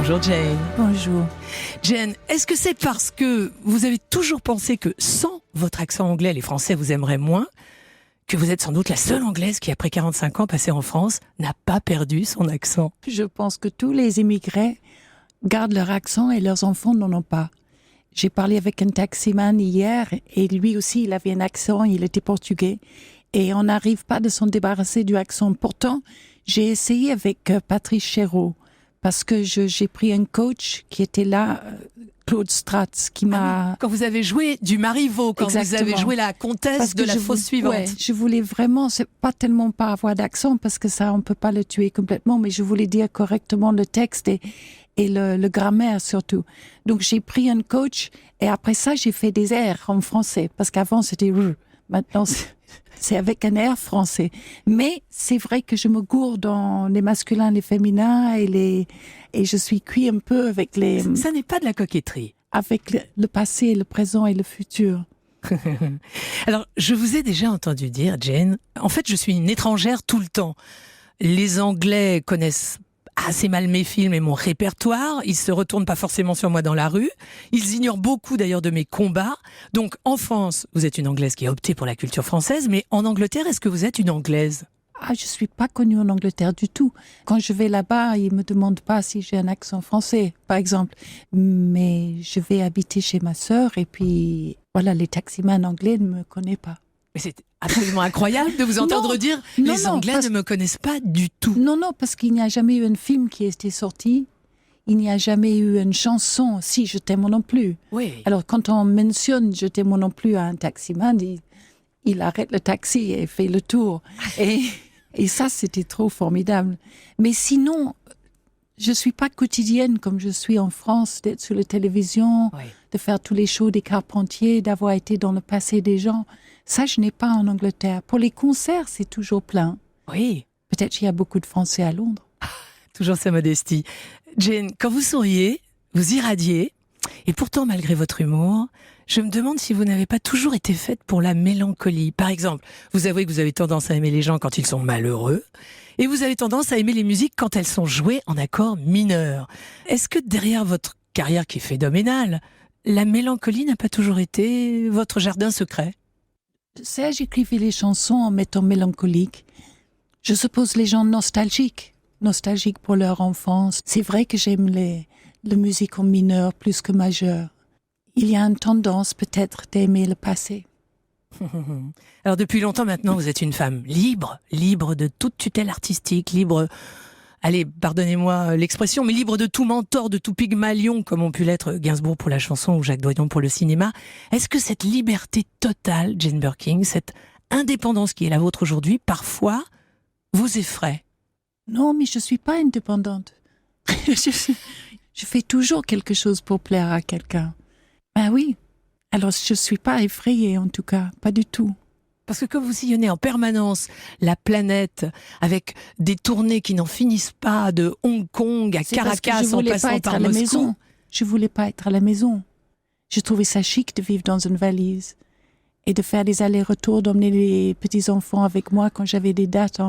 Bonjour Jane. Bonjour. Jane, est-ce que c'est parce que vous avez toujours pensé que sans votre accent anglais, les Français vous aimeraient moins, que vous êtes sans doute la seule Anglaise qui, après 45 ans passés en France, n'a pas perdu son accent? Je pense que tous les immigrés gardent leur accent et leurs enfants n'en ont pas. J'ai parlé avec un taximan hier et lui aussi, il avait un accent, il était portugais. Et on n'arrive pas de s'en débarrasser du accent. Pourtant, j'ai essayé avec Patrice Chéreau parce que j'ai pris un coach qui était là, Claude Stratz, qui m'a... Quand vous avez joué du Marivaux, quand Exactement. vous avez joué la comtesse Parce de que la fosse suivante. Ouais, je voulais vraiment, c'est pas tellement pas avoir d'accent parce que ça, on peut pas le tuer complètement, mais je voulais dire correctement le texte et le grammaire surtout. Donc j'ai pris un coach et après ça, j'ai fait des airs en français parce qu'avant c'était maintenant c'est avec un air français. Mais c'est vrai que je me gourde dans les masculins, les féminins et je suis cuit un peu avec Ça n'est pas de la coquetterie. avec le passé, le présent et le futur. Alors, je vous ai déjà entendu dire, Jane, en fait, je suis une étrangère tout le temps. Les Anglais connaissent assez mal mes films et mon répertoire. Ils se retournent pas forcément sur moi dans la rue. Ils ignorent beaucoup d'ailleurs de mes combats. Donc, en France, vous êtes une Anglaise qui a opté pour la culture française, mais en Angleterre, est-ce que vous êtes une Anglaise ? Ah, je suis pas connue en Angleterre du tout. Quand je vais là-bas, ils me demandent pas si j'ai un accent français, par exemple. Mais je vais habiter chez ma sœur et puis, voilà, les taximans anglais ne me connaissent pas. Mais c'est absolument incroyable de vous entendre dire « Les Anglais ne me connaissent pas du tout ». Non, parce qu'il n'y a jamais eu un film qui était sorti. Il n'y a jamais eu une chanson « Si, je t'aime non plus ». Oui. Alors, quand on mentionne « Je t'aime non plus » à un taximan, il arrête le taxi et fait le tour. Et ça, c'était trop formidable. Mais sinon, je suis pas quotidienne comme je suis en France, d'être sur la télévision, Oui. de faire tous les shows des Carpentiers, d'avoir été dans le passé des gens. Ça, je n'ai pas en Angleterre. Pour les concerts, c'est toujours plein. Oui. Peut-être qu'il y a beaucoup de Français à Londres. Toujours sa modestie. Jane, quand vous souriez, vous irradiez, et pourtant, malgré votre humour, je me demande si vous n'avez pas toujours été faite pour la mélancolie. Par exemple, vous avouez que vous avez tendance à aimer les gens quand ils sont malheureux, et vous avez tendance à aimer les musiques quand elles sont jouées en accords mineurs. Est-ce que derrière votre carrière qui est phénoménale, la mélancolie n'a pas toujours été votre jardin secret ? Serge écrivait les chansons en mettant mélancolique. Je suppose les gens nostalgiques pour leur enfance. C'est vrai que j'aime la musique en mineur plus que majeur. Il y a une tendance peut-être d'aimer le passé. Alors depuis longtemps maintenant, vous êtes une femme libre de toute tutelle artistique, libre, allez, pardonnez-moi l'expression, mais libre de tout mentor, de tout Pygmalion, comme ont pu l'être Gainsbourg pour la chanson ou Jacques Doyon pour le cinéma. Est-ce que cette liberté totale, Jane Birkin, cette indépendance qui est la vôtre aujourd'hui, parfois, vous effraie ? Non, mais je suis pas indépendante. Je fais toujours quelque chose pour plaire à quelqu'un. Ben oui. Alors, je suis pas effrayée, en tout cas. Pas du tout. Parce que comme vous sillonnez en permanence la planète avec des tournées qui n'en finissent pas, de Hong Kong à Caracas en passant par Moscou. Je voulais pas être à la maison. Je trouvais ça chic de vivre dans une valise et de faire des allers-retours, d'emmener les petits-enfants avec moi quand j'avais des dates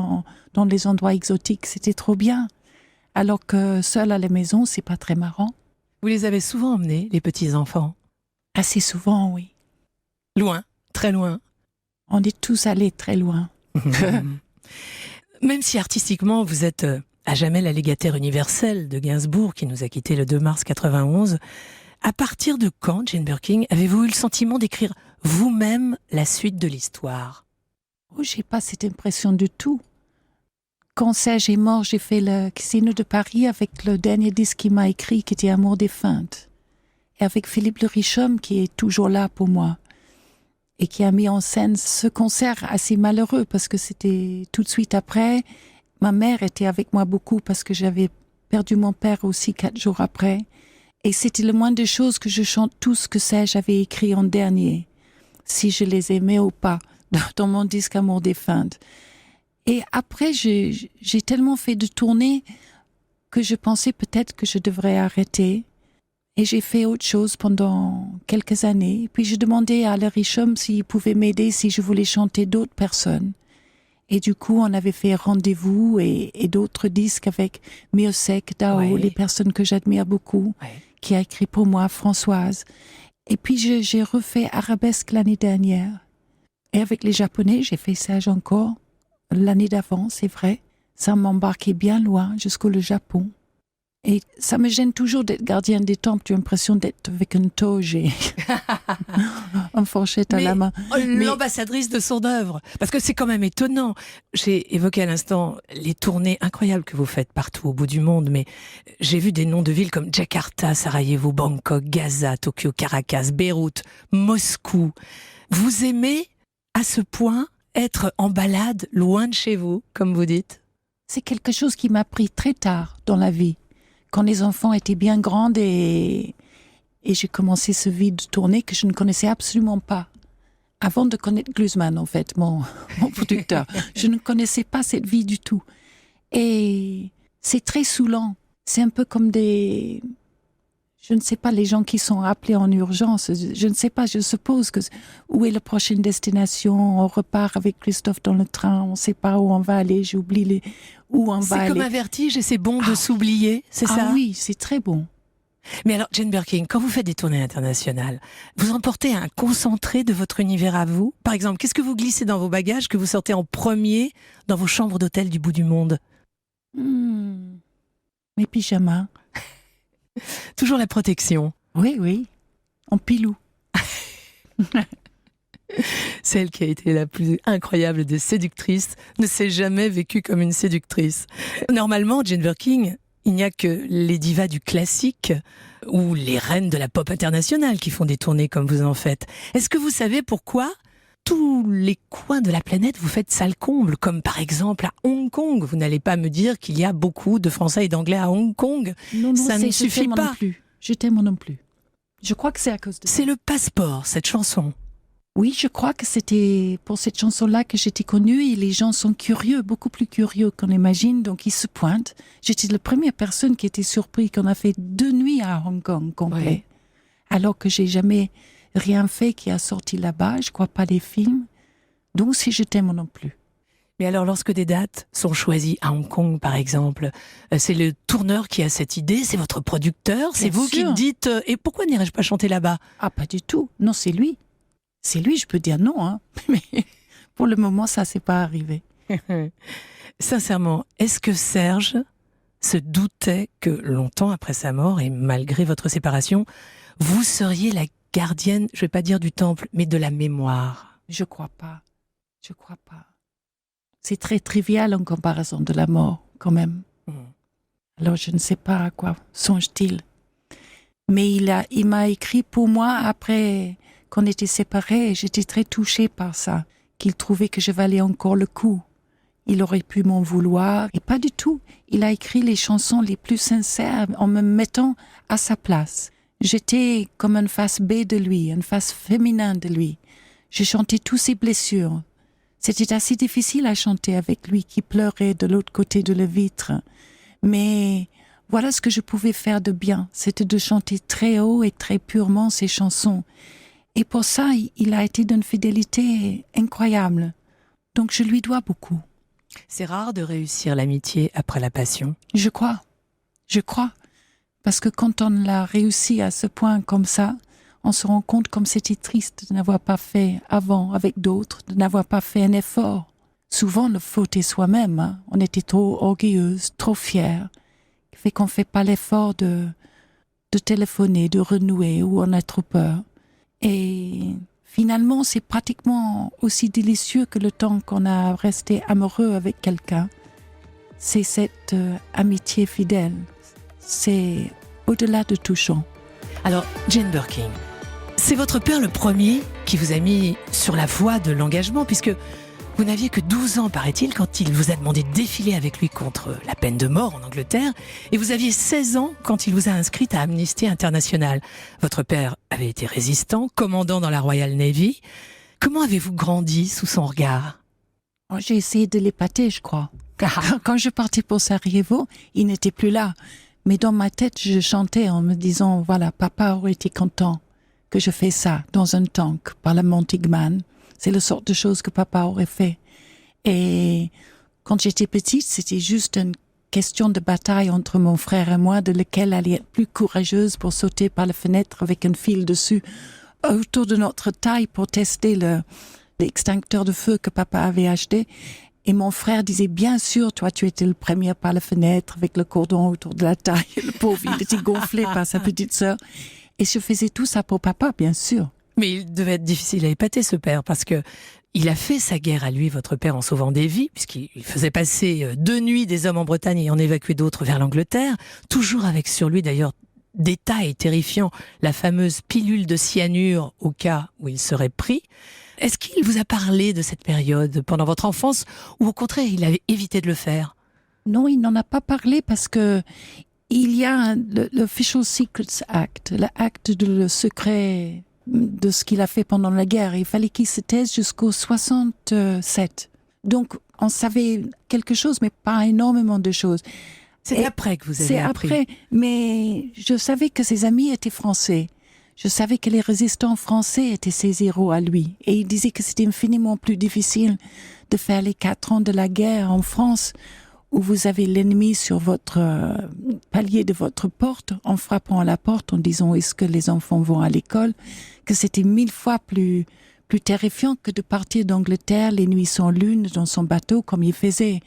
dans les endroits exotiques. C'était trop bien. Alors que seul à la maison, c'est pas très marrant. Vous les avez souvent emmenés, les petits-enfants ? Assez souvent, oui. Loin, très loin. On est tous allés très loin. Même si artistiquement, vous êtes à jamais la légataire universelle de Gainsbourg, qui nous a quittés le 2 mars 91, à partir de quand, Jane Birkin, avez-vous eu le sentiment d'écrire vous-même la suite de l'histoire ? Oh, j'ai pas cette impression du tout. Quand Serge est mort, j'ai fait le Casino de Paris avec le dernier disque qu'il m'a écrit, qui était Amour des feintes. Et avec Philippe Le Richomme, qui est toujours là pour moi. Et qui a mis en scène ce concert assez malheureux, parce que c'était tout de suite après. Ma mère était avec moi beaucoup, parce que j'avais perdu mon père aussi 4 jours après. Et c'était le moins des choses que je chante tout ce que Serge avait écrit en dernier, si je les aimais ou pas, dans mon disque Amour des feintes. Et après, j'ai tellement fait de tournées que je pensais peut-être que je devrais arrêter. Et j'ai fait autre chose pendant quelques années. Puis je demandais à Le Richomme s'il pouvait m'aider si je voulais chanter d'autres personnes. Et du coup, on avait fait Rendez-vous et d'autres disques avec Miosek, Dao, les personnes que j'admire beaucoup, qui a écrit pour moi, Françoise. Et puis, j'ai refait Arabesque l'année dernière. Et avec les Japonais, j'ai fait Sage encore. L'année d'avant, c'est vrai. Ça m'embarquait bien loin, jusqu'au Japon. Et ça me gêne toujours d'être gardienne des temples. J'ai l'impression d'être avec une toge et une fourchette à la main. L'ambassadrice de son œuvre. Parce que c'est quand même étonnant. J'ai évoqué à l'instant les tournées incroyables que vous faites partout au bout du monde, mais j'ai vu des noms de villes comme Jakarta, Sarajevo, Bangkok, Gaza, Tokyo, Caracas, Beyrouth, Moscou. Vous aimez à ce point être en balade loin de chez vous, comme vous dites? C'est quelque chose qui m'a pris très tard dans la vie. Quand les enfants étaient bien grands et j'ai commencé ce vie de tournée que je ne connaissais absolument pas. Avant de connaître Glusman, en fait, mon producteur. Je ne connaissais pas cette vie du tout. Et c'est très saoulant. C'est un peu comme je ne sais pas, les gens qui sont appelés en urgence. Je ne sais pas, je suppose que où est la prochaine destination? On repart avec Christophe dans le train, on ne sait pas où on va aller, j'oublie où on va aller. C'est comme un vertige et c'est bon de s'oublier, c'est ça? Ah oui, c'est très bon. Mais alors, Jane Birkin, quand vous faites des tournées internationales, vous emportez un concentré de votre univers à vous? Par exemple, qu'est-ce que vous glissez dans vos bagages que vous sortez en premier dans vos chambres d'hôtel du bout du monde? Mes pyjamas. Toujours la protection. Oui, en pilou. Celle qui a été la plus incroyable des séductrices ne s'est jamais vécue comme une séductrice. Normalement, Jane Birkin, il n'y a que les divas du classique ou les reines de la pop internationale qui font des tournées comme vous en faites. Est-ce que vous savez pourquoi tous les coins de la planète vous faites sale comble, comme par exemple à Hong Kong? Vous n'allez pas me dire qu'il y a beaucoup de Français et d'Anglais à Hong Kong. Non, ça ne suffit pas. Je t'aime non plus. Je crois que c'est à cause de ça. C'est le passeport, cette chanson. Oui, je crois que c'était pour cette chanson-là que j'étais connue et les gens sont curieux, beaucoup plus curieux qu'on imagine, donc ils se pointent. J'étais la première personne qui était surprise qu'on a fait 2 nuits à Hong Kong complet, alors que j'ai jamais rien fait qui a sorti là-bas, je crois pas les films. Donc c'est Je t'aime non plus. Mais alors lorsque des dates sont choisies à Hong Kong par exemple, c'est le tourneur qui a cette idée, c'est votre producteur, c'est vous qui dites et pourquoi n'irais-je pas chanter là-bas? Ah pas du tout, non c'est lui. C'est lui, je peux dire non, hein. Mais pour le moment, ça s'est pas arrivé. Sincèrement, est-ce que Serge se doutait que longtemps après sa mort, et malgré votre séparation, vous seriez la gardienne, je vais pas dire du temple, mais de la mémoire? Je crois pas. C'est très trivial en comparaison de la mort, quand même. Alors je ne sais pas à quoi songe-t-il. Mais il m'a écrit pour moi après qu'on était séparés, et j'étais très touchée par ça, qu'il trouvait que je valais encore le coup. Il aurait pu m'en vouloir, et pas du tout. Il a écrit les chansons les plus sincères en me mettant à sa place. J'étais comme une face B de lui, une face féminin de lui. J'ai chanté toutes ses blessures. C'était assez difficile à chanter avec lui qui pleurait de l'autre côté de la vitre. Mais voilà ce que je pouvais faire de bien, c'était de chanter très haut et très purement ses chansons. Et pour ça, il a été d'une fidélité incroyable. Donc je lui dois beaucoup. C'est rare de réussir l'amitié après la passion. Je crois. Parce que quand on l'a réussi à ce point comme ça, on se rend compte comme c'était triste de n'avoir pas fait avant avec d'autres, de n'avoir pas fait un effort. Souvent, le faute est soi-même. Hein. On était trop orgueilleuse, trop fière. Fait qu'on ne fait pas l'effort de téléphoner, de renouer, ou on a trop peur. Et finalement, c'est pratiquement aussi délicieux que le temps qu'on a resté amoureux avec quelqu'un. C'est cette amitié fidèle. C'est au-delà de touchant. Alors, Jane Birkin, c'est votre père le premier qui vous a mis sur la voie de l'engagement, puisque vous n'aviez que 12 ans, paraît-il, quand il vous a demandé de défiler avec lui contre la peine de mort en Angleterre, et vous aviez 16 ans quand il vous a inscrite à Amnesty International. Votre père avait été résistant, commandant dans la Royal Navy. Comment avez-vous grandi sous son regard? J'ai essayé de l'épater, je crois. Quand je partais pour Sarajevo, il n'était plus là. Mais dans ma tête, je chantais en me disant, voilà, papa aurait été content que je fais ça dans un tank par la Montigman. C'est la sorte de choses que papa aurait fait. Et quand j'étais petite, c'était juste une question de bataille entre mon frère et moi, de lequel allait être plus courageuse pour sauter par la fenêtre avec un fil dessus autour de notre taille pour tester l'extincteur de feu que papa avait acheté. Et mon frère disait, bien sûr, toi, tu étais le premier par la fenêtre avec le cordon autour de la taille. Le pauvre, il était gonflé par sa petite sœur. Et je faisais tout ça pour papa, bien sûr. Mais il devait être difficile à épater, ce père, parce que il a fait sa guerre à lui, votre père, en sauvant des vies, puisqu'il faisait passer 2 nuits des hommes en Bretagne et en évacuer d'autres vers l'Angleterre, toujours avec sur lui d'ailleurs détail terrifiant, la fameuse pilule de cyanure au cas où il serait pris. Est-ce qu'il vous a parlé de cette période pendant votre enfance, ou au contraire, il avait évité de le faire? Non, il n'en a pas parlé parce que il y a l'Official Secrets Act, l'acte de secret de ce qu'il a fait pendant la guerre. Il fallait qu'il se taise jusqu'au 67. Donc, on savait quelque chose, mais pas énormément de choses. C'est après que vous avez appris. C'est après, mais je savais que ses amis étaient français. Je savais que les résistants français étaient ses héros à lui. Et il disait que c'était infiniment plus difficile de faire les 4 ans de la guerre en France, où vous avez l'ennemi sur votre palier de votre porte, en frappant à la porte, en disant est-ce que les enfants vont à l'école, que c'était 1000 fois plus terrifiant que de partir d'Angleterre les nuits sans lune dans son bateau comme il faisait.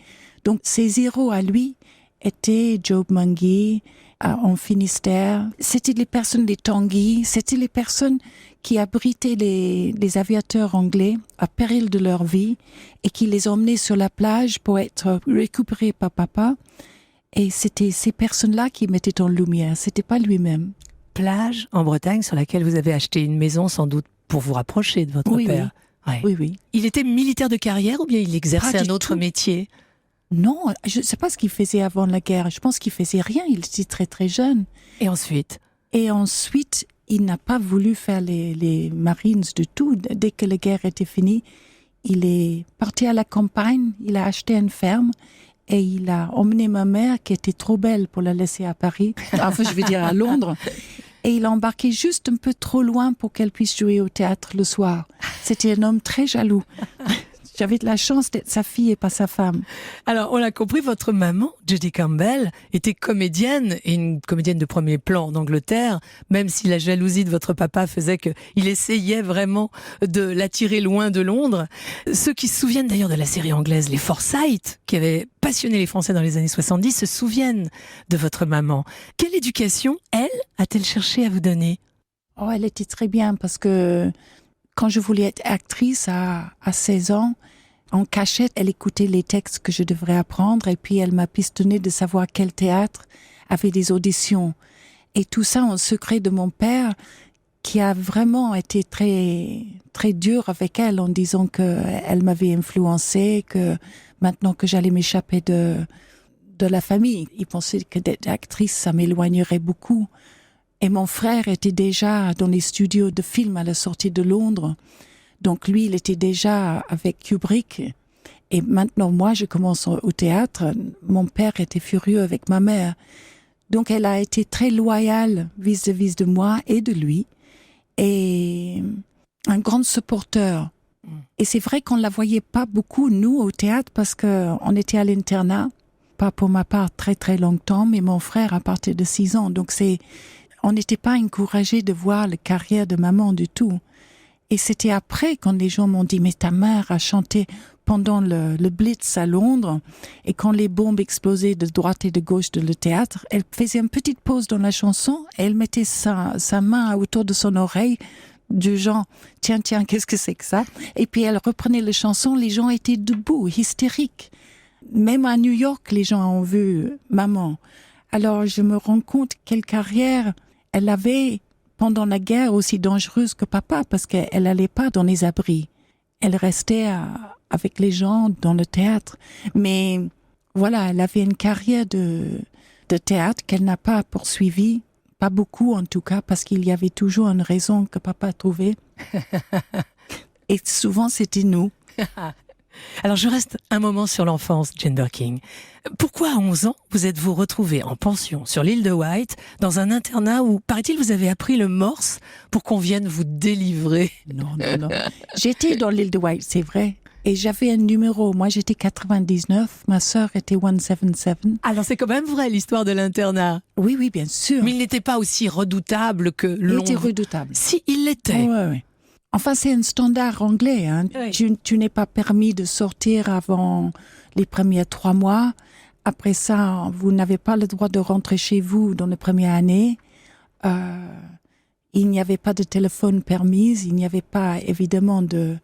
Donc ses héros à lui étaient Job Mungee en Finistère. C'était les personnes des Tanguy, c'était les personnes qui abritaient les aviateurs anglais à péril de leur vie et qui les emmenaient sur la plage pour être récupérés par papa. Et c'était ces personnes-là qui mettaient en lumière, c'était pas lui-même. Plage en Bretagne sur laquelle vous avez acheté une maison sans doute pour vous rapprocher de votre père. Oui. Ouais. Oui, oui. Il était militaire de carrière ou bien il exerçait un autre métier? Non, je ne sais pas ce qu'il faisait avant la guerre. Je pense qu'il faisait rien. Il était très très jeune. Et ensuite, il n'a pas voulu faire les Marines du tout. Dès que la guerre était finie, il est parti à la campagne. Il a acheté une ferme et il a emmené ma mère, qui était trop belle pour la laisser à Paris. Enfin, je veux dire à Londres. Et il a embarqué juste un peu trop loin pour qu'elle puisse jouer au théâtre le soir. C'était un homme très jaloux. J'avais de la chance d'être sa fille et pas sa femme. Alors, on l'a compris, votre maman, Judy Campbell, était comédienne, et une comédienne de premier plan en Angleterre, même si la jalousie de votre papa faisait qu'il essayait vraiment de l'attirer loin de Londres. Ceux qui se souviennent d'ailleurs de la série anglaise Les Forsyth, qui avait passionné les Français dans les années 70, se souviennent de votre maman. Quelle éducation, elle, a-t-elle cherché à vous donner? Oh, elle était très bien parce que quand je voulais être actrice à 16 ans, en cachette, elle écoutait les textes que je devrais apprendre et puis elle m'a pistonné de savoir quel théâtre avait des auditions. Et tout ça en secret de mon père, qui a vraiment été très, très dur avec elle en disant qu'elle m'avait influencée, que maintenant que j'allais m'échapper de la famille, il pensait que d'être actrice, ça m'éloignerait beaucoup. Et mon frère était déjà dans les studios de films à la sortie de Londres. Donc lui, il était déjà avec Kubrick. Et maintenant, moi, je commence au théâtre. Mon père était furieux avec ma mère. Donc elle a été très loyale vis-à-vis de moi et de lui. Et un grand supporteur. Et c'est vrai qu'on ne la voyait pas beaucoup, nous, au théâtre, parce qu'on était à l'internat. Pas pour ma part très très longtemps, mais mon frère à partir de 6 ans. Donc on n'était pas encouragés de voir la carrière de maman du tout. Et c'était après quand les gens m'ont dit « Mais ta mère a chanté pendant le Blitz à Londres et quand les bombes explosaient de droite et de gauche de le théâtre, elle faisait une petite pause dans la chanson et elle mettait sa main autour de son oreille du genre « Tiens, qu'est-ce que c'est que ça ?» Et puis elle reprenait la chanson, les gens étaient debout, hystériques. Même à New York, les gens ont vu maman. Alors je me rends compte quelle carrière elle avait pendant la guerre aussi dangereuse que papa, parce qu'elle n'allait pas dans les abris. Elle restait avec les gens dans le théâtre. Mais voilà, elle avait une carrière de théâtre qu'elle n'a pas poursuivie. Pas beaucoup en tout cas, parce qu'il y avait toujours une raison que papa trouvait. Et souvent c'était nous. Alors je reste un moment sur l'enfance, Jane Birkin. Pourquoi à 11 ans vous êtes-vous retrouvée en pension sur l'île de Wight, dans un internat où, paraît-il, vous avez appris le morse pour qu'on vienne vous délivrer? Non. J'étais dans l'île de Wight, c'est vrai. Et j'avais un numéro. Moi, j'étais 99. Ma sœur était 177. Alors c'est quand même vrai l'histoire de l'internat. Oui, oui, bien sûr. Mais il n'était pas aussi redoutable que Il était redoutable. Si, il l'était. Ouais, ouais. Enfin, c'est un standard anglais. Hein. Oui. Tu n'es pas permis de sortir avant les premiers 3 mois. Après ça, vous n'avez pas le droit de rentrer chez vous dans les premières années. Il n'y avait pas de téléphone permis. Il n'y avait pas, évidemment, de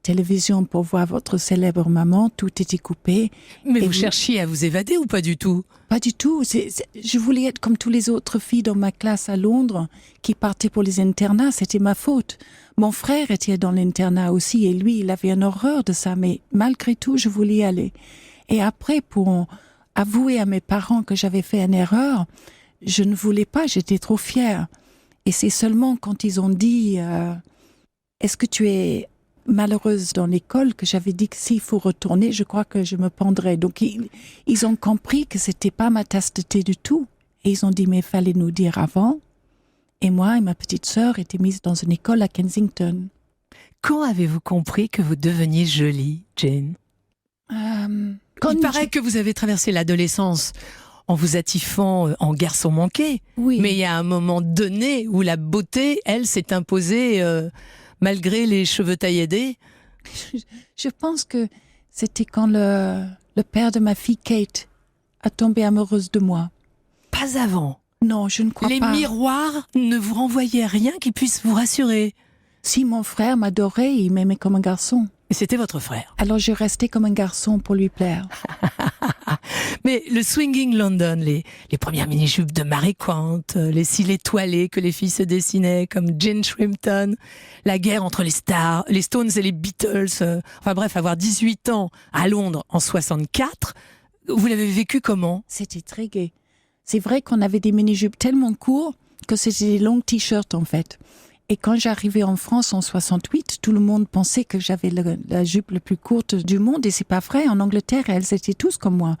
télévision pour voir votre célèbre maman. Tout était coupé. Mais vous cherchiez à vous évader ou pas du tout? Pas du tout. Je voulais être comme toutes les autres filles dans ma classe à Londres qui partaient pour les internats. C'était ma faute. Mon frère était dans l'internat aussi et lui, il avait une horreur de ça. Mais malgré tout, je voulais y aller. Et après, pour avouer à mes parents que j'avais fait une erreur, je ne voulais pas. J'étais trop fière. Et c'est seulement quand ils ont dit est-ce que tu es malheureuse dans l'école que j'avais dit que s'il faut retourner, je crois que je me pendrais. Donc ils ont compris que c'était pas ma tasse de thé du tout. Et ils ont dit mais il fallait nous dire avant. Et moi et ma petite sœur étaient mises dans une école à Kensington. Quand avez-vous compris que vous deveniez jolie, Jane? Il paraît que vous avez traversé l'adolescence en vous attifant en garçon manqué. Oui. Mais il y a un moment donné où la beauté, elle, s'est imposée malgré les cheveux tailladés. Je pense que c'était quand le père de ma fille Kate a tombé amoureuse de moi. Pas avant. Non, je ne crois pas. Les miroirs ne vous renvoyaient rien qui puisse vous rassurer. Si mon frère m'adorait, il m'aimait comme un garçon. Et c'était votre frère. Alors j'ai resté comme un garçon pour lui plaire. Mais le swinging London, les premières mini-jupes de Mary Quant, les cils étoilés que les filles se dessinaient comme Jane Shrimpton, la guerre entre les stars, les Stones et les Beatles, enfin bref, avoir 18 ans à Londres en 64, vous l'avez vécu comment? C'était très gai. C'est vrai qu'on avait des mini-jupes tellement courts que c'était des longs t-shirts en fait. Et quand j'arrivais en France en 68, tout le monde pensait que j'avais la jupe la plus courte du monde et c'est pas vrai. En Angleterre, elles étaient tous comme moi.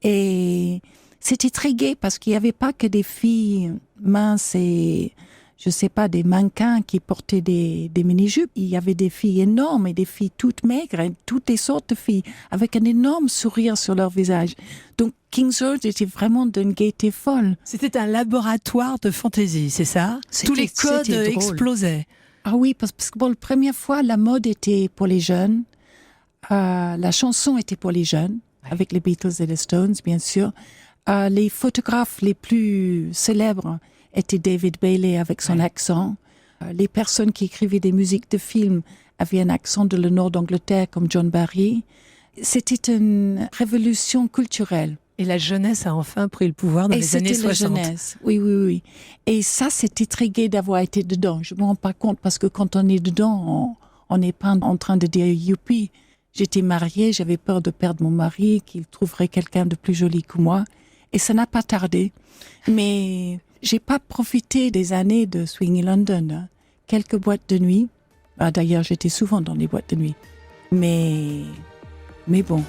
Et c'était très gai parce qu'il n'y avait pas que des filles minces et, je sais pas, des mannequins qui portaient des mini-jupes. Il y avait des filles énormes et des filles toutes maigres et toutes les sortes de filles avec un énorme sourire sur leur visage. Donc King's Road était vraiment d'une gaieté folle. C'était un laboratoire de fantaisie, c'est ça? Tous les codes explosaient. Ah oui, parce que la première fois, la mode était pour les jeunes. La chanson était pour les jeunes, avec les Beatles et les Stones, bien sûr. Les photographes les plus célèbres étaient David Bailey avec son accent. Les personnes qui écrivaient des musiques de films avaient un accent de le nord d'Angleterre, comme John Barry. C'était une révolution culturelle. Et la jeunesse a enfin pris le pouvoir dans les années 60. La jeunesse. Oui, oui, oui. Et ça, c'était très gai d'avoir été dedans. Je me rends pas compte parce que quand on est dedans, on n'est pas en train de dire youpi. J'étais mariée, j'avais peur de perdre mon mari, qu'il trouverait quelqu'un de plus joli que moi. Et ça n'a pas tardé. Mais j'ai pas profité des années de Swinging London. Hein. Quelques boîtes de nuit. D'ailleurs, j'étais souvent dans les boîtes de nuit. Mais bon.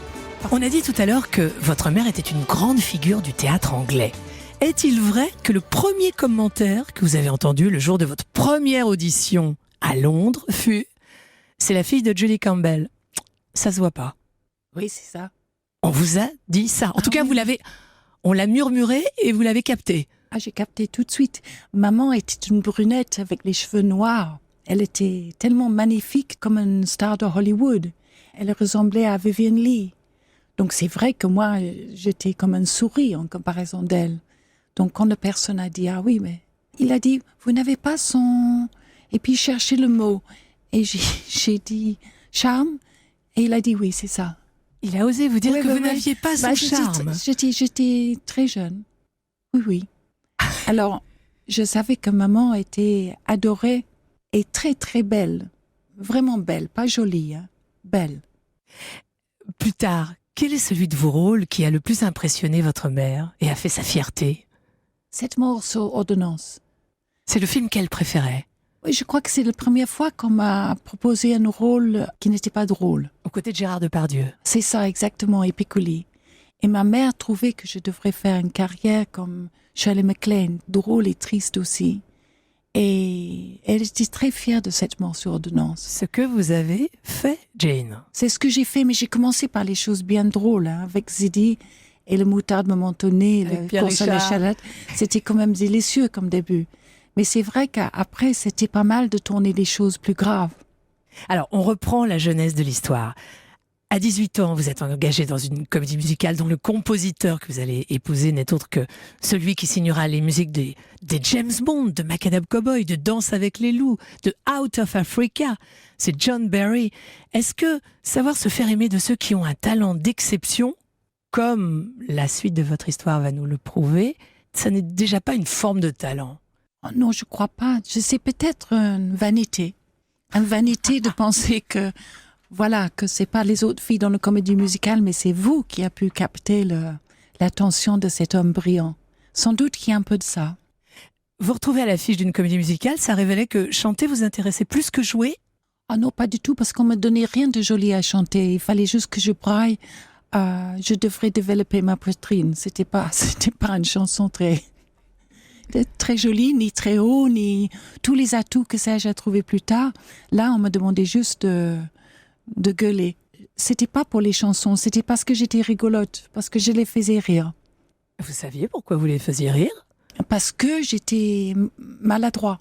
On a dit tout à l'heure que votre mère était une grande figure du théâtre anglais. Est-il vrai que le premier commentaire que vous avez entendu le jour de votre première audition à Londres fut « C'est la fille de Julie Campbell ». Ça se voit pas. Oui, c'est ça. On vous a dit ça. En tout cas, on l'a murmuré et vous l'avez capté. J'ai capté tout de suite. Maman était une brunette avec les cheveux noirs. Elle était tellement magnifique comme une star de Hollywood. Elle ressemblait à Vivian Leigh. Donc c'est vrai que moi, j'étais comme une souris en comparaison d'elle. Donc quand la personne a dit « Ah oui, mais… » Il a dit « Vous n'avez pas son… » Et puis chercher le mot. Et j'ai dit « Charme ?» Et il a dit « Oui, c'est ça. » Il a osé vous dire que vous n'aviez pas son charme. J'étais très jeune. Oui, oui. Alors, je savais que maman était adorée et très, très belle. Vraiment belle, pas jolie, hein. Belle. Plus tard, quel est celui de vos rôles qui a le plus impressionné votre mère et a fait sa fierté? 7 morceaux ordonnance. C'est le film qu'elle préférait. Oui, je crois que c'est la première fois qu'on m'a proposé un rôle qui n'était pas drôle. Aux côtés de Gérard Depardieu. C'est ça, exactement, et Piccoli. Et ma mère trouvait que je devrais faire une carrière comme Shirley MacLaine, drôle et triste aussi. Et elle était très fière de cette mort sur ordonnance. Ce que vous avez fait, Jane. C'est ce que j'ai fait, mais j'ai commencé par les choses bien drôles, avec Zidi et le moutarde momentonné, Avec la Pierre course à Richard. l'échalote. C'était quand même délicieux comme début. Mais c'est vrai qu'après, c'était pas mal de tourner des choses plus graves. Alors, on reprend la jeunesse de l'histoire. À 18 ans, vous êtes engagé dans une comédie musicale dont le compositeur que vous allez épouser n'est autre que celui qui signera les musiques des James Bond, de Macadam Cowboy, de Danse avec les loups, de Out of Africa. C'est John Barry. Est-ce que savoir se faire aimer de ceux qui ont un talent d'exception, comme la suite de votre histoire va nous le prouver, ça n'est déjà pas une forme de talent? Oh non, je crois pas. C'est peut-être une vanité. Une vanité de penser que, voilà, que c'est pas les autres filles dans la comédie musicale, mais c'est vous qui a pu capter l'attention de cet homme brillant. Sans doute qu'il y a un peu de ça. Vous retrouvez à l'affiche d'une comédie musicale, ça révélait que chanter vous intéressait plus que jouer? Ah non, pas du tout, parce qu'on me donnait rien de joli à chanter. Il fallait juste que je braille. Je devrais développer ma poitrine. C'était pas une chanson très jolie, ni très haut, ni tous les atouts que sais-je à trouver plus tard. Là, on me demandait juste de gueuler. C'était pas pour les chansons, c'était parce que j'étais rigolote, parce que je les faisais rire. Vous saviez pourquoi vous les faisiez rire? Parce que j'étais maladroit.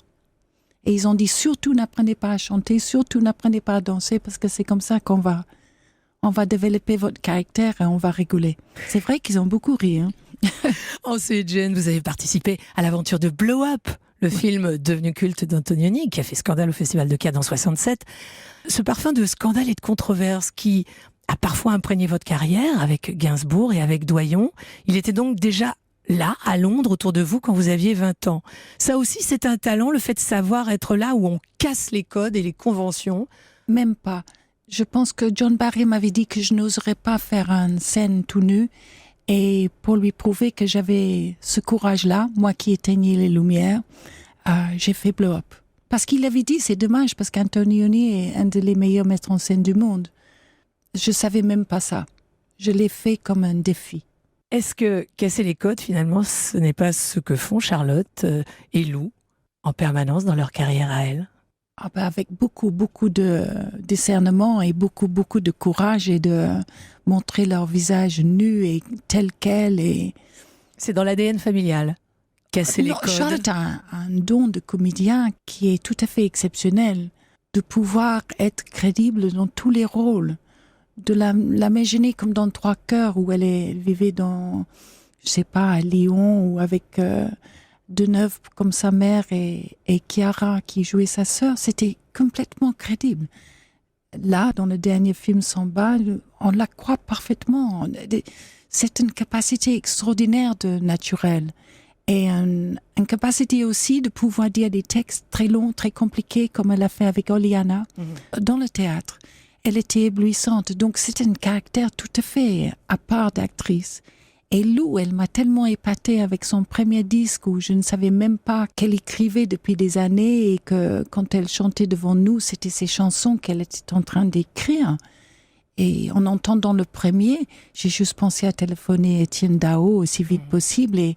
Et ils ont dit, surtout n'apprenez pas à chanter, surtout n'apprenez pas à danser, parce que c'est comme ça qu'on va développer votre caractère et on va rigoler. C'est vrai qu'ils ont beaucoup ri, hein. Ensuite, Jane, vous avez participé à l'aventure de Blow Up, le film devenu culte d'Antonioni, qui a fait scandale au Festival de Cannes en 67. Ce parfum de scandale et de controverse qui a parfois imprégné votre carrière avec Gainsbourg et avec Doyon, il était donc déjà là, à Londres, autour de vous, quand vous aviez 20 ans. Ça aussi, c'est un talent, le fait de savoir être là où on casse les codes et les conventions. Même pas. Je pense que John Barry m'avait dit que je n'oserais pas faire une scène tout nu. Et pour lui prouver que j'avais ce courage-là, moi qui éteignais les lumières, j'ai fait Blow Up. Parce qu'il avait dit, c'est dommage, parce qu'Antonioni est un des meilleurs maîtres en scène du monde. Je savais même pas ça. Je l'ai fait comme un défi. Est-ce que casser les codes, finalement, ce n'est pas ce que font Charlotte et Lou en permanence dans leur carrière à elles? Avec beaucoup de discernement et beaucoup de courage et de montrer leur visage nu et tel quel. Et... C'est dans l'ADN familial, casser les codes. Charlotte a un don de comédien qui est tout à fait exceptionnel, de pouvoir être crédible dans tous les rôles, de l'imaginer comme dans Trois Cœurs où elle vivait dans, je sais pas, à Lyon ou avec... Deneuve comme sa mère et Chiara qui jouait sa sœur, c'était complètement crédible. Là, dans le dernier film Samba, on la croit parfaitement. C'est une capacité extraordinaire de naturel et une capacité aussi de pouvoir dire des textes très longs, très compliqués comme elle a fait avec Oliana dans le théâtre. Elle était éblouissante, donc c'était un caractère tout à fait à part d'actrice. Et Lou, elle m'a tellement épatée avec son premier disque où je ne savais même pas qu'elle écrivait depuis des années et que quand elle chantait devant nous, c'était ses chansons qu'elle était en train d'écrire. Et en entendant le premier, j'ai juste pensé à téléphoner Étienne Dao aussi vite possible et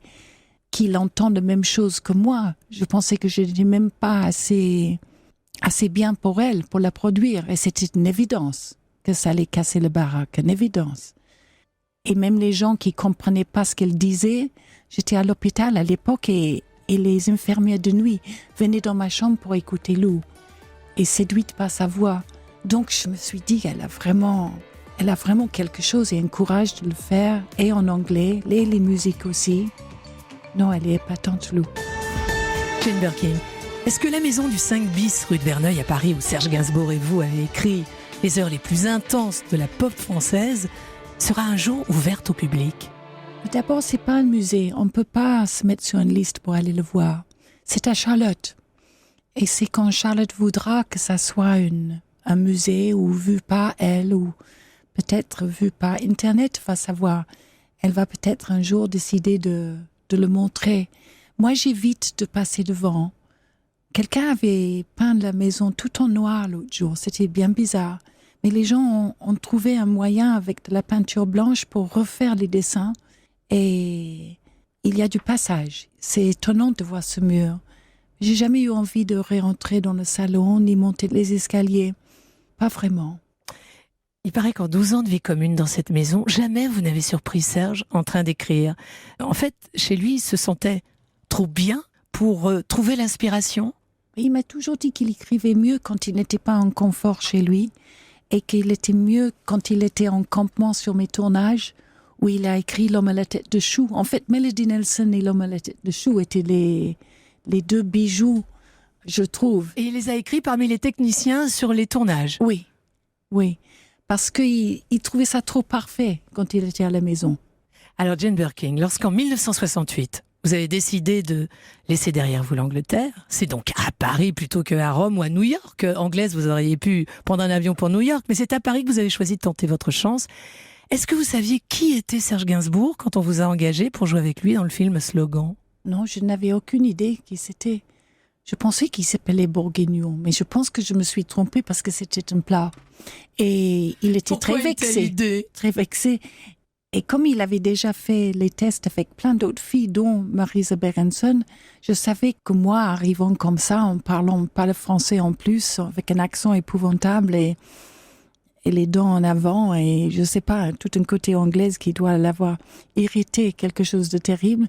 qu'il entende la même chose que moi. Je pensais que je n'étais même pas assez bien pour elle, pour la produire. Et c'était une évidence que ça allait casser le baraque, une évidence. Et même les gens qui comprenaient pas ce qu'elle disait, j'étais à l'hôpital à l'époque et les infirmières de nuit venaient dans ma chambre pour écouter Lou et séduite par sa voix. Donc je me suis dit qu'elle a vraiment quelque chose et un courage de le faire et en anglais, les musiques aussi. Non, elle est épatante, Lou. Jane Birkin, est-ce que la maison du 5 bis rue de Verneuil à Paris où Serge Gainsbourg et vous avez écrit les heures les plus intenses de la pop française sera un jour ouverte au public? D'abord, c'est pas un musée. On peut pas se mettre sur une liste pour aller le voir. C'est à Charlotte. Et c'est quand Charlotte voudra que ça soit un musée ou vu par elle ou peut-être vu par Internet, va savoir. Elle va peut-être un jour décider de le montrer. Moi, j'évite de passer devant. Quelqu'un avait peint la maison tout en noir l'autre jour. C'était bien bizarre. Mais les gens ont trouvé un moyen avec de la peinture blanche pour refaire les dessins. Et il y a du passage. C'est étonnant de voir ce mur. J'ai jamais eu envie de rentrer dans le salon, ni monter les escaliers. Pas vraiment. Il paraît qu'en 12 ans de vie commune dans cette maison, jamais vous n'avez surpris Serge en train d'écrire. En fait, chez lui, il se sentait trop bien pour trouver l'inspiration. Il m'a toujours dit qu'il écrivait mieux quand il n'était pas en confort chez lui et qu'il était mieux quand il était en campement sur mes tournages où il a écrit L'homme à la tête de chou. En fait, Melody Nelson et L'homme à la tête de chou étaient les deux bijoux, je trouve. Et il les a écrits parmi les techniciens sur les tournages. Oui, oui. Parce qu'il trouvait ça trop parfait quand il était à la maison. Alors Jane Birkin, lorsqu'en 1968, vous avez décidé de laisser derrière vous l'Angleterre, c'est donc à Paris plutôt qu'à Rome ou à New York. Anglaise, vous auriez pu prendre un avion pour New York, mais c'est à Paris que vous avez choisi de tenter votre chance. Est-ce que vous saviez qui était Serge Gainsbourg quand on vous a engagé pour jouer avec lui dans le film Slogan ? Non, je n'avais aucune idée qui c'était. Je pensais qu'il s'appelait Bourguignon, mais je pense que je me suis trompée parce que c'était un plat. Et il était Pourquoi très une telle vexé. idée ? Très vexé. Et comme il avait déjà fait les tests avec plein d'autres filles, dont Marisa Berenson, je savais que moi, arrivant comme ça, en parlant pas le français en plus, avec un accent épouvantable et les dents en avant, et je sais pas, tout un côté anglaise qui doit l'avoir irrité, quelque chose de terrible,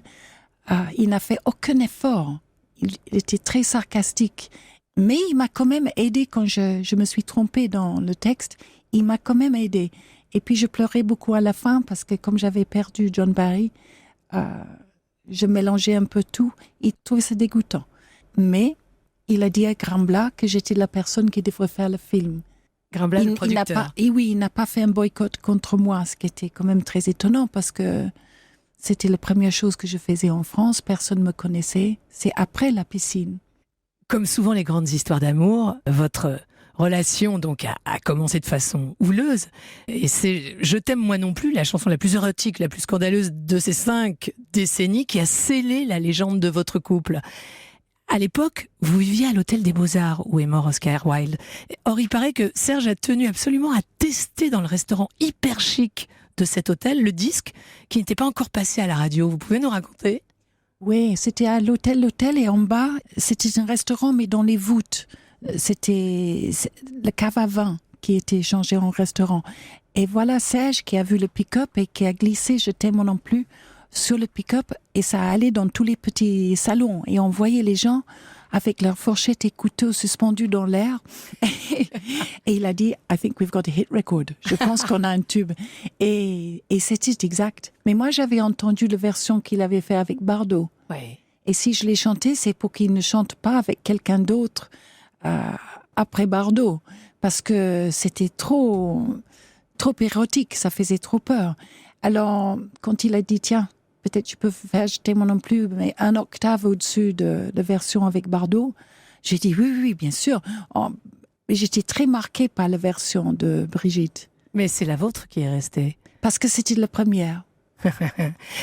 il n'a fait aucun effort. Il était très sarcastique. Mais il m'a quand même aidé quand je me suis trompée dans le texte. Il m'a quand même aidé. Et puis je pleurais beaucoup à la fin parce que comme j'avais perdu John Barry, je mélangeais un peu tout. Il trouvait ça dégoûtant. Mais il a dit à Grambla que j'étais la personne qui devrait faire le film. Grambla, le producteur. Il n'a pas fait un boycott contre moi, ce qui était quand même très étonnant parce que c'était la première chose que je faisais en France. Personne ne me connaissait. C'est après la piscine. Comme souvent les grandes histoires d'amour, votre relation donc a commencé de façon houleuse. Et c'est Je t'aime moi non plus, la chanson la plus érotique, la plus scandaleuse de ces 5 décennies qui a scellé la légende de votre couple. À l'époque, vous viviez à l'hôtel des Beaux-Arts où est mort Oscar Wilde. Or, il paraît que Serge a tenu absolument à tester dans le restaurant hyper chic de cet hôtel le disque qui n'était pas encore passé à la radio. Vous pouvez nous raconter ? Oui, c'était à l'hôtel et en bas, c'était un restaurant mais dans les voûtes. C'était le cave à vin qui était changé en restaurant. Et voilà Serge qui a vu le pick-up et qui a glissé Je t'aime non plus sur le pick-up et ça allait dans tous les petits salons et on voyait les gens avec leurs fourchettes et couteaux suspendus dans l'air. Et il a dit « I think we've got a hit record ». Je pense qu'on a un tube. Et c'était exact. Mais moi, j'avais entendu la version qu'il avait fait avec Bardot. Oui. Et si je l'ai chanté, c'est pour qu'il ne chante pas avec quelqu'un d'autre après Bardot. Parce que c'était trop érotique, ça faisait trop peur. Alors, quand il a dit « Tiens, peut-être je peux faire Je t'aime non plus, mais un octave au-dessus de la version avec Bardot. » J'ai dit oui, bien sûr. J'étais très marquée par la version de Brigitte. Mais c'est la vôtre qui est restée. Parce que c'était la première.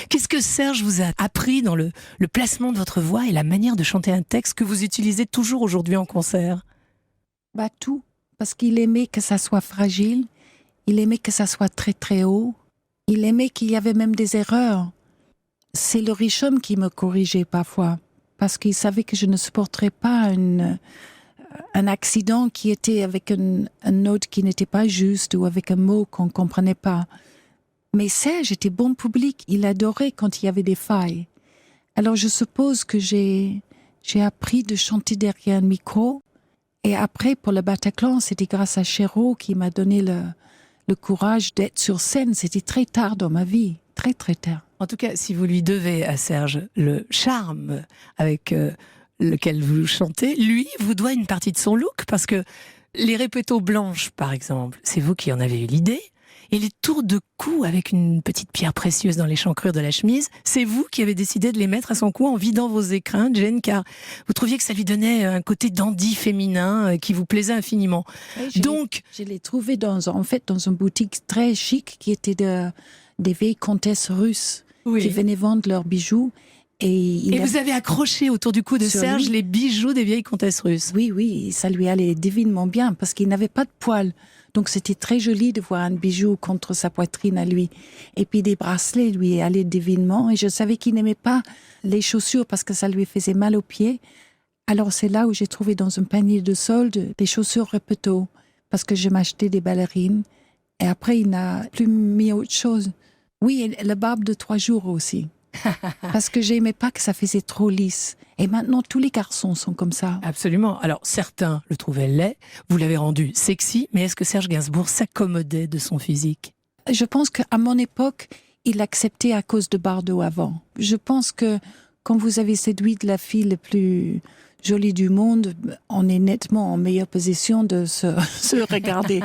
Qu'est-ce que Serge vous a appris dans le placement de votre voix et la manière de chanter un texte que vous utilisez toujours aujourd'hui en concert ? Tout. Parce qu'il aimait que ça soit fragile. Il aimait que ça soit très très haut. Il aimait qu'il y avait même des erreurs. C'est le riche homme qui me corrigeait parfois, parce qu'il savait que je ne supporterais pas un accident qui était avec une note qui n'était pas juste ou avec un mot qu'on ne comprenait pas. Mais Serge était bon public, il adorait quand il y avait des failles. Alors je suppose que j'ai appris de chanter derrière un micro, et après pour le Bataclan, c'était grâce à Chéreau qui m'a donné le courage d'être sur scène. C'était très tard dans ma vie, très très tard. En tout cas, si vous lui devez à Serge le charme avec lequel vous chantez, lui vous doit une partie de son look, parce que les répétos blanches, par exemple, c'est vous qui en avez eu l'idée, et les tours de cou avec une petite pierre précieuse dans l'échancrure de la chemise, c'est vous qui avez décidé de les mettre à son cou en vidant vos écrins, Jane, car vous trouviez que ça lui donnait un côté dandy féminin qui vous plaisait infiniment. Donc, je l'ai trouvé dans une boutique très chic qui était des vieilles comtesses russes. Oui. Qui venaient vendre leurs bijoux. Et vous avez accroché autour du cou de Serge les bijoux des vieilles comtesses russes. Oui, ça lui allait divinement bien parce qu'il n'avait pas de poils. Donc c'était très joli de voir un bijou contre sa poitrine à lui. Et puis des bracelets lui allaient divinement. Et je savais qu'il n'aimait pas les chaussures parce que ça lui faisait mal aux pieds. Alors c'est là où j'ai trouvé dans un panier de soldes des chaussures Repetto, parce que je m'achetais des ballerines. Et après, il n'a plus mis autre chose. Oui, et la barbe de 3 jours aussi. Parce que j'aimais pas que ça faisait trop lisse. Et maintenant, tous les garçons sont comme ça. Absolument. Alors, certains le trouvaient laid, vous l'avez rendu sexy, mais est-ce que Serge Gainsbourg s'accommodait de son physique ? Je pense qu'à mon époque, il l'acceptait à cause de Bardot avant. Je pense que quand vous avez séduit la fille la plus jolie du monde, on est nettement en meilleure position de se regarder.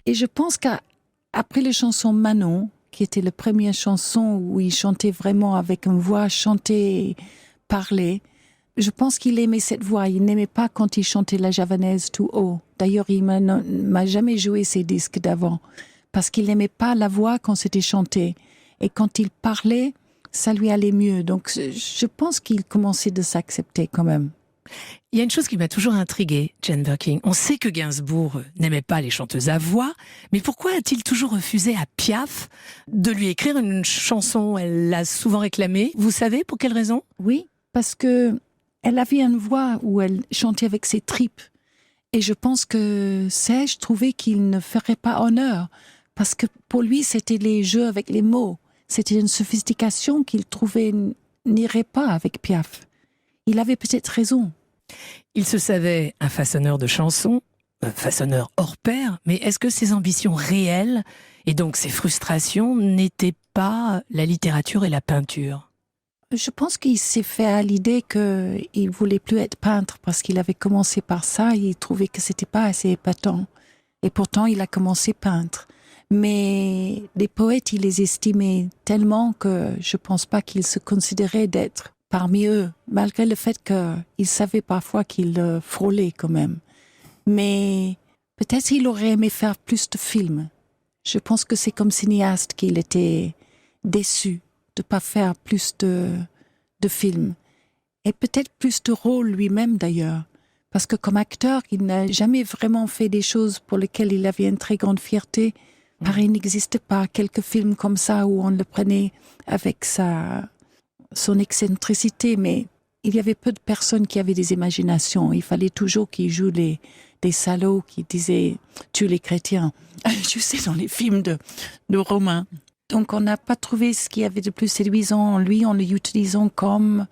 Et je pense qu'après les chansons Manon, qui était la première chanson où il chantait vraiment avec une voix chantée, parlée, je pense qu'il aimait cette voix. Il n'aimait pas quand il chantait la javanaise tout haut. D'ailleurs, il m'a jamais joué ses disques d'avant, parce qu'il n'aimait pas la voix quand c'était chanté. Et quand il parlait, ça lui allait mieux. Donc, je pense qu'il commençait de s'accepter quand même. Il y a une chose qui m'a toujours intriguée, Jane Birkin. On sait que Gainsbourg n'aimait pas les chanteuses à voix, mais pourquoi a-t-il toujours refusé à Piaf de lui écrire une chanson ? Elle l'a souvent réclamée. Vous savez pour quelle raison ? Oui, parce que elle avait une voix où elle chantait avec ses tripes. Et je pense que Serge trouvait qu'il ne ferait pas honneur, parce que pour lui, c'était les jeux avec les mots. C'était une sophistication qu'il trouvait n'irait pas avec Piaf. Il avait peut-être raison. Il se savait un façonneur de chansons, un façonneur hors pair, mais est-ce que ses ambitions réelles, et donc ses frustrations, n'étaient pas la littérature et la peinture ? Je pense qu'il s'est fait à l'idée qu'il voulait plus être peintre, parce qu'il avait commencé par ça, et il trouvait que c'était pas assez épatant. Et pourtant, il a commencé peintre. Mais les poètes, il les estimait tellement que je pense pas qu'il se considérait d'être parmi eux, malgré le fait qu'il savait parfois qu'il frôlait quand même. Mais peut-être il aurait aimé faire plus de films. Je pense que c'est comme cinéaste qu'il était déçu de pas faire plus de films. Et peut-être plus de rôles lui-même d'ailleurs. Parce que comme acteur, il n'a jamais vraiment fait des choses pour lesquelles il avait une très grande fierté. Pareil, il n'existe pas quelques films comme ça où on le prenait avec son excentricité, mais il y avait peu de personnes qui avaient des imaginations. Il fallait toujours qu'ils jouent des salauds qui disaient « tue les chrétiens ». Je sais, dans les films de Romains. Donc on n'a pas trouvé ce qu'il y avait de plus séduisant en lui en l'utilisant comme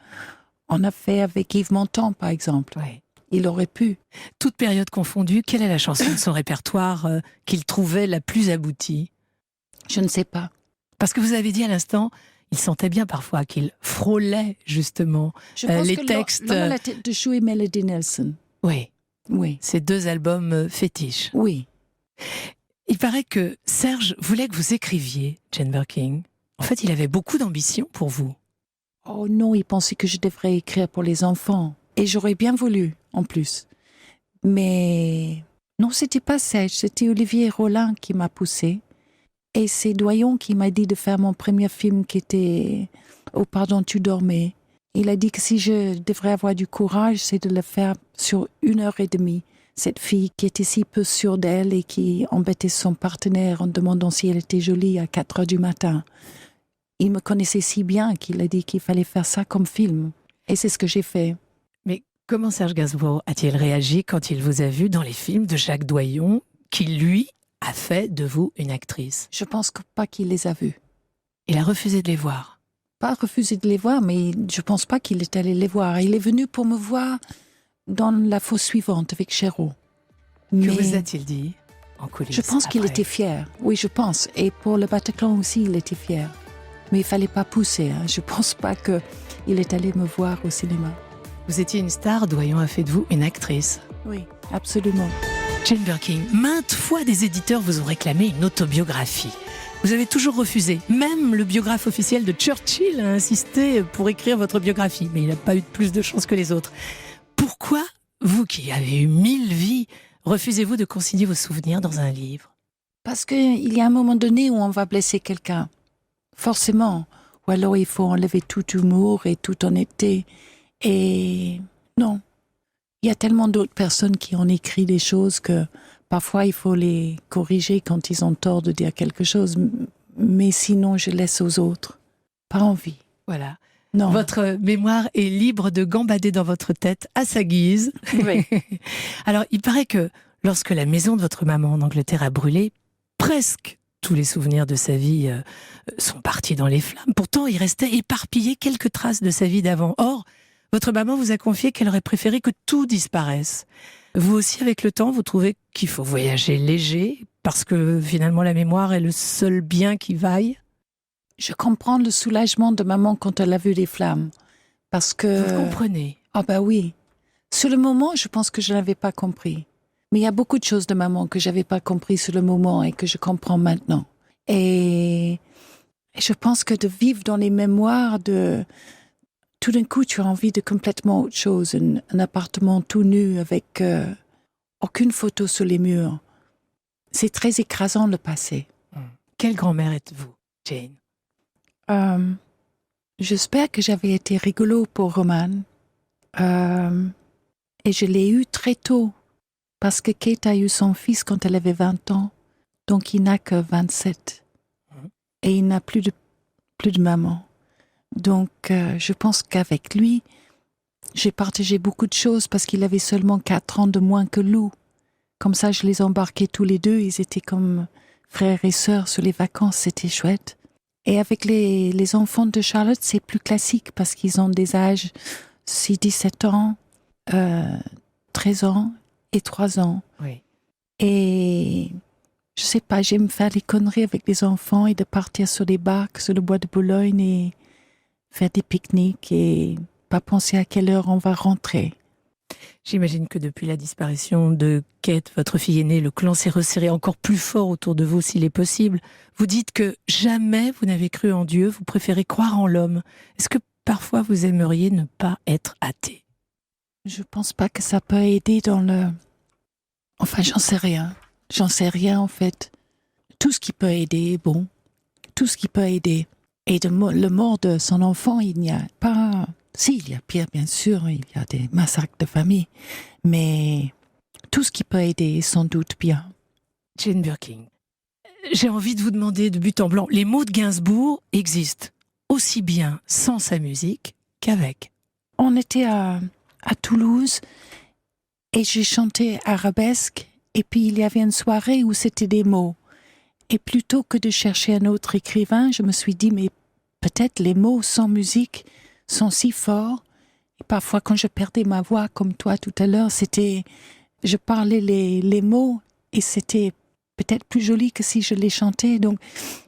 on a fait avec Yves Montand, par exemple. Ouais. Il aurait pu. Toute période confondue, quelle est la chanson de son répertoire qu'il trouvait la plus aboutie ? Je ne sais pas. Parce que vous avez dit à l'instant, il sentait bien parfois qu'il frôlait justement Je pense les que textes. L'homme à la tête de chou et Melody Nelson. Oui, Oui. ces 2 albums fétiches. Oui. Il paraît que Serge voulait que vous écriviez, Jane Birkin. En fait, il avait beaucoup d'ambition pour vous. Oh non, il pensait que je devrais écrire pour les enfants. Et j'aurais bien voulu, en plus. Mais non, c'était pas Serge, c'était Olivier Rollin qui m'a poussé. Et c'est Doyon qui m'a dit de faire mon premier film qui était « Oh pardon, tu dormais ». Il a dit que si je devrais avoir du courage, c'est de le faire sur 1h30. Cette fille qui était si peu sûre d'elle et qui embêtait son partenaire en demandant si elle était jolie à 4h du matin. Il me connaissait si bien qu'il a dit qu'il fallait faire ça comme film. Et c'est ce que j'ai fait. Mais comment Serge Gainsbourg a-t-il réagi quand il vous a vu dans les films de Jacques Doyon, qui lui a fait de vous une actrice ? Je pense pas qu'il les a vus. Il a refusé de les voir. Pas refusé de les voir, mais je pense pas qu'il est allé les voir. Il est venu pour me voir dans la fosse suivante avec Chéreau. Que vous a-t-il dit en coulisses ? Je pense qu'il après était fier. Oui, je pense. Et pour le Bataclan aussi, il était fier. Mais il fallait pas pousser. Je pense pas qu'il est allé me voir au cinéma. Vous étiez une star, Doyon a fait de vous une actrice. Oui, absolument. Jane Birkin, maintes fois des éditeurs vous ont réclamé une autobiographie. Vous avez toujours refusé. Même le biographe officiel de Churchill a insisté pour écrire votre biographie, mais il n'a pas eu plus de chance que les autres. Pourquoi, vous qui avez eu 1000 vies, refusez-vous de consigner vos souvenirs dans un livre ? Parce qu'il y a un moment donné où on va blesser quelqu'un. Forcément. Ou alors il faut enlever tout humour et toute honnêteté. Et non. Il y a tellement d'autres personnes qui ont écrit des choses que parfois il faut les corriger quand ils ont tort de dire quelque chose. Mais sinon, je laisse aux autres. Pas envie. Voilà. Non. Votre mémoire est libre de gambader dans votre tête à sa guise. Oui. Alors, il paraît que lorsque la maison de votre maman en Angleterre a brûlé, presque tous les souvenirs de sa vie sont partis dans les flammes. Pourtant, il restait éparpillé quelques traces de sa vie d'avant. Or, votre maman vous a confié qu'elle aurait préféré que tout disparaisse. Vous aussi, avec le temps, vous trouvez qu'il faut voyager léger parce que finalement la mémoire est le seul bien qui vaille? Je comprends le soulagement de maman quand elle a vu les flammes. Parce que... Vous comprenez? Ah bah oui. Sur le moment, je pense que je n'avais pas compris. Mais il y a beaucoup de choses de maman que j'avais pas compris sur le moment et que je comprends maintenant. Et je pense que de vivre dans les mémoires de... Tout d'un coup, tu as envie de complètement autre chose. Un appartement tout nu avec aucune photo sur les murs. C'est très écrasant le passé. Quelle grand-mère êtes-vous, Jane? J'espère que j'avais été rigolo pour Roman. Et je l'ai eu très tôt. Parce que Kate a eu son fils quand elle avait 20 ans. Donc il n'a que 27. Et il n'a plus de maman. Donc je pense qu'avec lui, j'ai partagé beaucoup de choses parce qu'il avait seulement 4 ans de moins que Lou. Comme ça, je les embarquais tous les deux. Ils étaient comme frères et sœurs sur les vacances. C'était chouette. Et avec les enfants de Charlotte, c'est plus classique parce qu'ils ont des âges 17 ans, 13 ans et 3 ans. Oui. Et je sais pas, j'aime faire des conneries avec les enfants et de partir sur des barques sur le bois de Boulogne et faire des pique-niques et pas penser à quelle heure on va rentrer. J'imagine que depuis la disparition de Kate, votre fille aînée, le clan s'est resserré encore plus fort autour de vous s'il est possible. Vous dites que jamais vous n'avez cru en Dieu, vous préférez croire en l'homme. Est-ce que parfois vous aimeriez ne pas être athée? Je pense pas que ça peut aider dans le... Enfin, j'en sais rien. J'en sais rien en fait. Tout ce qui peut aider est bon. Tout ce qui peut aider. Et le mort de son enfant, il n'y a pas... Si, il y a pire, bien sûr, il y a des massacres de famille, mais tout ce qui peut aider est sans doute bien. Jane Birkin, j'ai envie de vous demander de but en blanc, les mots de Gainsbourg existent aussi bien sans sa musique qu'avec. On était à Toulouse et j'ai chanté Arabesque et puis il y avait une soirée où c'était des mots. Et plutôt que de chercher un autre écrivain, je me suis dit, mais peut-être les mots sans musique sont si forts. Et parfois, quand je perdais ma voix, comme toi tout à l'heure, je parlais les mots et c'était peut-être plus joli que si je les chantais. Donc,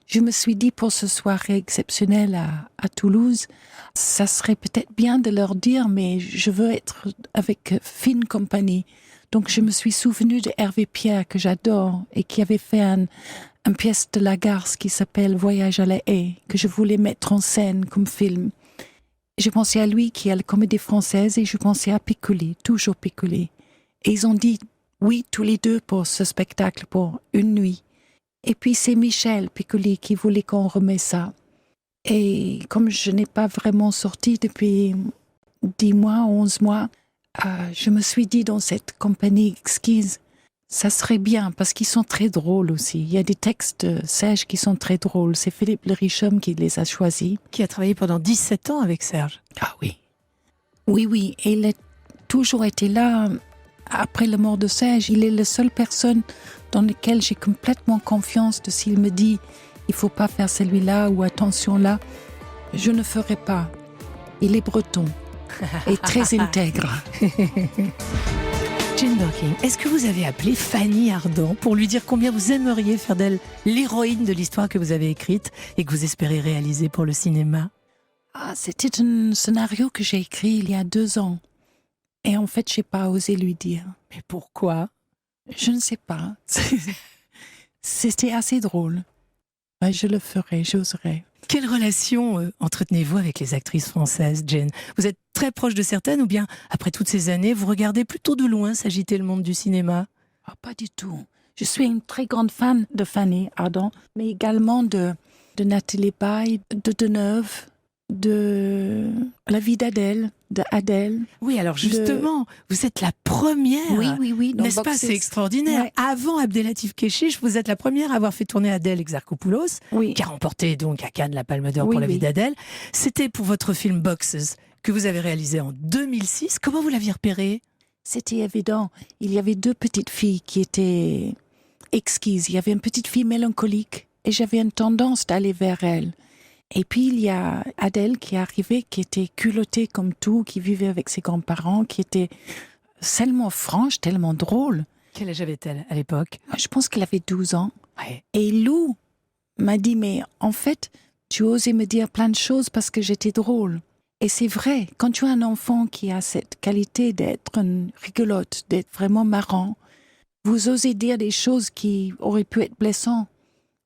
je me suis dit, pour ce soirée exceptionnelle à Toulouse, ça serait peut-être bien de leur dire, mais je veux être avec fine compagnie. Donc, je me suis souvenue de Hervé Pierre, que j'adore, et qui avait fait une pièce de Lagarce qui s'appelle Voyage à la haie, que je voulais mettre en scène comme film. Je pensais à lui qui a la Comédie Française et je pensais à Piccoli, toujours Piccoli. Et ils ont dit oui tous les deux pour ce spectacle, pour une nuit. Et puis c'est Michel Piccoli qui voulait qu'on remette ça. Et comme je n'ai pas vraiment sorti depuis 10 mois, 11 mois, je me suis dit dans cette compagnie exquise, ça serait bien parce qu'ils sont très drôles aussi. Il y a des textes Serge qui sont très drôles. C'est Philippe Le Richaume qui les a choisis. Qui a travaillé pendant 17 ans avec Serge. Ah oui. Oui. Et il a toujours été là après la mort de Serge. Il est la seule personne dans laquelle j'ai complètement confiance de s'il me dit il faut pas faire celui-là ou attention là. Je ne ferai pas. Il est breton et très intègre. Jane Birkin, est-ce que vous avez appelé Fanny Ardant pour lui dire combien vous aimeriez faire d'elle l'héroïne de l'histoire que vous avez écrite et que vous espérez réaliser pour le cinéma? C'était un scénario que j'ai écrit il y a 2 ans. Et en fait, j'ai pas osé lui dire. Mais pourquoi? Je ne sais pas. C'était assez drôle. Ouais, je le ferai, j'oserai. Quelle relation entretenez-vous avec les actrices françaises, Jane? Vous êtes très proche de certaines ou bien, après toutes ces années, vous regardez plutôt de loin s'agiter le monde du cinéma? Pas du tout. Je suis une très grande fan de Fanny Ardant, mais également de Nathalie Baye, de Deneuve, de la vie d'Adèle, Oui, alors justement, vous êtes la première. Oui. N'est-ce pas? C'est extraordinaire. Ouais. Avant Abdelatif Kechiche, vous êtes la première à avoir fait tourner Adèle Exarchopoulos, Oui. qui a remporté donc à Cannes la Palme d'Or pour la vie d'Adèle. C'était pour votre film Boxes, que vous avez réalisé en 2006. Comment vous l'aviez repéré? C'était évident. Il y avait deux petites filles qui étaient exquises. Il y avait une petite fille mélancolique et j'avais une tendance d'aller vers elle. Et puis il y a Adèle qui est arrivée, qui était culottée comme tout, qui vivait avec ses grands-parents, qui était tellement franche, tellement drôle. Quel âge avait-elle à l'époque? Je pense qu'elle avait 12 ans. Ouais. Et Lou m'a dit, mais en fait, tu osais me dire plein de choses parce que j'étais drôle. Et c'est vrai, quand tu as un enfant qui a cette qualité d'être une rigolote, d'être vraiment marrant, vous osez dire des choses qui auraient pu être blessantes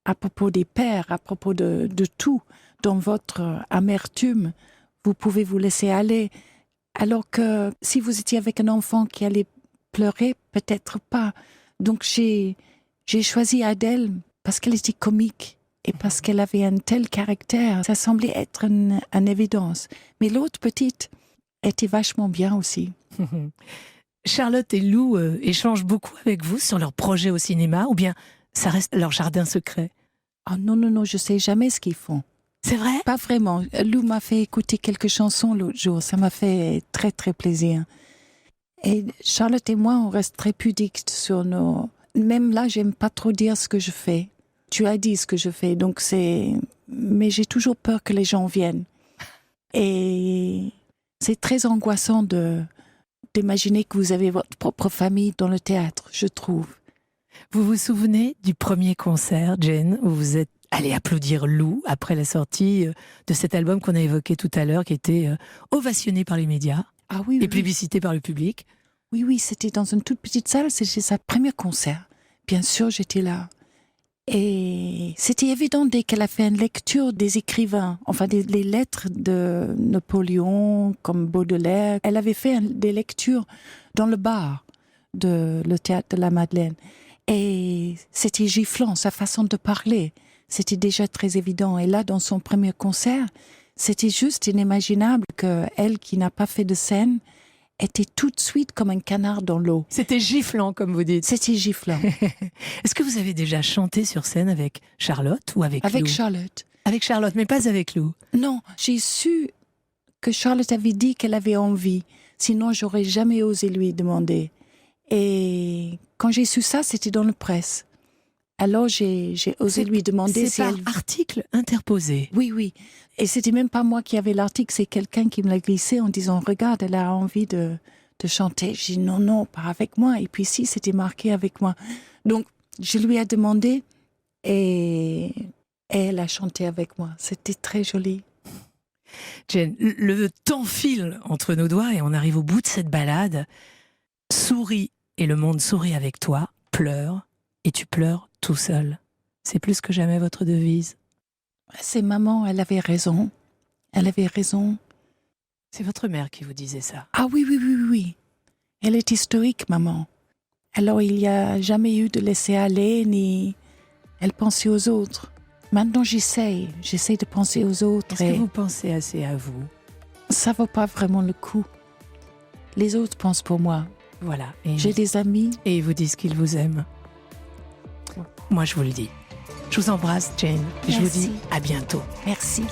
à propos des pères, à propos de tout. Dans votre amertume, vous pouvez vous laisser aller. Alors que si vous étiez avec un enfant qui allait pleurer, peut-être pas. Donc j'ai choisi Adèle parce qu'elle était comique et parce qu'elle avait un tel caractère. Ça semblait être une évidence. Mais l'autre petite était vachement bien aussi. Charlotte et Lou échangent beaucoup avec vous sur leurs projets au cinéma, ou bien ça reste leur jardin secret? Oh non, je sais jamais ce qu'ils font. C'est vrai? Pas vraiment. Lou m'a fait écouter quelques chansons l'autre jour. Ça m'a fait très, très plaisir. Et Charlotte et moi, on reste très pudiques sur nos... Même là, j'aime pas trop dire ce que je fais. Tu as dit ce que je fais, donc c'est... Mais j'ai toujours peur que les gens viennent. Et c'est très angoissant d'imaginer que vous avez votre propre famille dans le théâtre, je trouve. Vous vous souvenez du premier concert, Jane, où vous êtes allée applaudir Lou après la sortie de cet album qu'on a évoqué tout à l'heure, qui était ovationné par les médias et plébiscité par le public? Oui, c'était dans une toute petite salle, c'était sa première concert. Bien sûr, j'étais là. Et c'était évident dès qu'elle a fait une lecture des écrivains, enfin les lettres de Napoléon, comme Baudelaire. Elle avait fait des lectures dans le bar de le théâtre de la Madeleine. Et c'était giflant, sa façon de parler. C'était déjà très évident. Et là, dans son premier concert, c'était juste inimaginable qu'elle, qui n'a pas fait de scène, était tout de suite comme un canard dans l'eau. C'était giflant, comme vous dites. C'était giflant. Est-ce que vous avez déjà chanté sur scène avec Charlotte ou avec Lou? Avec Charlotte. Avec Charlotte, mais pas avec Lou. Non, j'ai su que Charlotte avait dit qu'elle avait envie. Sinon, j'aurais jamais osé lui demander. Et quand j'ai su ça, c'était dans la presse. Alors, j'ai osé lui demander si elle... article interposé. Oui. Et c'était même pas moi qui avais l'article, c'est quelqu'un qui me l'a glissé en disant « Regarde, elle a envie de chanter ». J'ai dit « Non, pas avec moi ». Et puis si, c'était marqué avec moi. Donc, je lui ai demandé et elle a chanté avec moi. C'était très joli. Jane, le temps file entre nos doigts et on arrive au bout de cette balade. Souris et le monde sourit avec toi, pleure et tu pleures tout seul. C'est plus que jamais votre devise. C'est maman, elle avait raison. Elle avait raison. C'est votre mère qui vous disait ça? Ah oui. Elle est historique, maman. Alors il n'y a jamais eu de laisser aller, ni... Elle pensait aux autres. Maintenant j'essaie de penser aux autres. Est-ce que vous pensez assez à vous? Ça vaut pas vraiment le coup. Les autres pensent pour moi. Voilà. J'ai des amis. Et ils vous disent qu'ils vous aiment. Moi, je vous le dis. Je vous embrasse, Jane. Et je vous dis à bientôt. Merci.